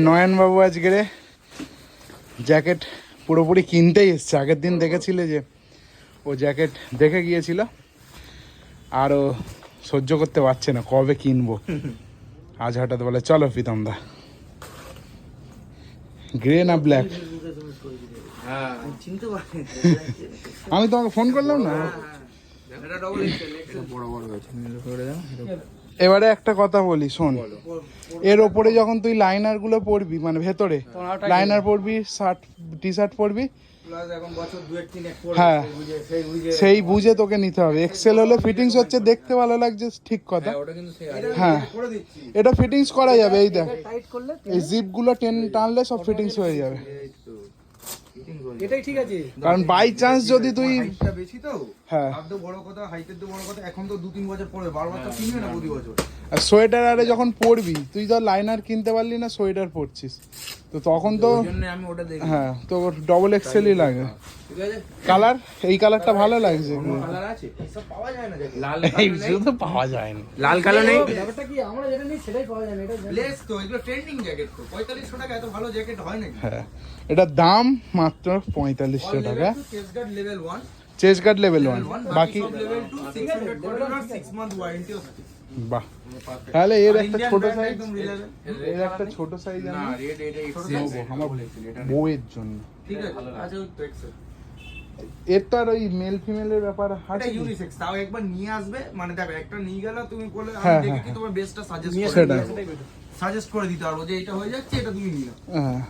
নয়ন বাবু আজকে জ্যাকেট পুরোপুরি কিনতেই এসছে। আগের দিন দেখেছিলে যে ও জ্যাকেট দেখে গিয়েছিল, আর ও সহ্য করতে পারছে না কবে কিনবো। আজ হঠাৎ বলে চলো প্রীতম দা, গ্রে না ব্ল্যাক? আমি তোমাকে ফোন করলাম না। এবারে একটা কথা বলি শোন, এর ওপরে যখন তুই লাইনার গুলো পরবি, মানে ভেতরে লাইনার পরবি, শার্ট টি শার্ট পরবি, হ্যাঁ সেই বুঝে তোকে নিতে হবে। এক্সেল হলে ফিটিংস হচ্ছে, দেখতে ভালো লাগছে ঠিক কথা, হ্যাঁ এটা ফিটিংস করা যাবে। এই দেখ এই জিপ গুলো টানলে সব ফিটিংস হয়ে যাবে। এটাই ঠিক আছে, কারণ বাই চান্স যদি তুই হাইটটা বেশি তো, হ্যাঁ হাইটটা বড় কথা, হাইটের তো বড় কথা, এখন তো 2-3 বছর পরে 12 বছর কিনবে না, 2 বছর। আর সোয়েটার আরে যখন পরবি, তুই তো লাইনার কিনতে পারলি না, সোয়েটার পরছিস তো তখন তো ওই জন্য আমি ওটা দেখি। হ্যাঁ তো ডবল এক্সেলই লাগে। ঠিক আছে, কালার এই কালারটা ভালো লাগছে, কালার আছে, সব পাওয়া যায় না দেখো। লাল এই শুধু পাওয়া যায় না। লাল কালো নেই, ব্যাপারটা কি আমরা যেটা নেই সেটাই পাওয়া যায় না। এটা লেস তো এগুলো ট্রেন্ডিং জ্যাকেট তো 4500 টাকা, এত ভালো জ্যাকেট হয় নাকি? হ্যাঁ এটার দাম মাত্র 4500 টাকা। Chest guard level 1, chest guard level 1, বাকি সব লেভেল 2, 600 কন্ট্রোলার, 6 মান্থ ওয়ারেন্টিও থাকে। বাহ, তাহলে এর একটা Indian ছোট brand সাইজ, একদম reliable। এর একটা ছোট সাইজ না আমি রেড এটা নেবো আমার বউয়ের জন্য। ঠিক আছে, আচ্ছা ওই তো এক্সেল। এর তো আর ওই মেল ফিমেলের ব্যাপার এটা আছে কি? ইউনিসেক্স, তাও একবার নিয়ে আসবে, মানে দেখো একটা নিয়ে গেল তুমি বলে আমি হ্যাঁ, দেখি হ্যাঁ, কি তোমার বেস্টটা সাজেস্ট নিয়ে করে সেটাই। সাজেস্ট করে দিতে পারবো যে এটা হয়ে যাচ্ছে, এটা তুমি নিও। হ্যাঁ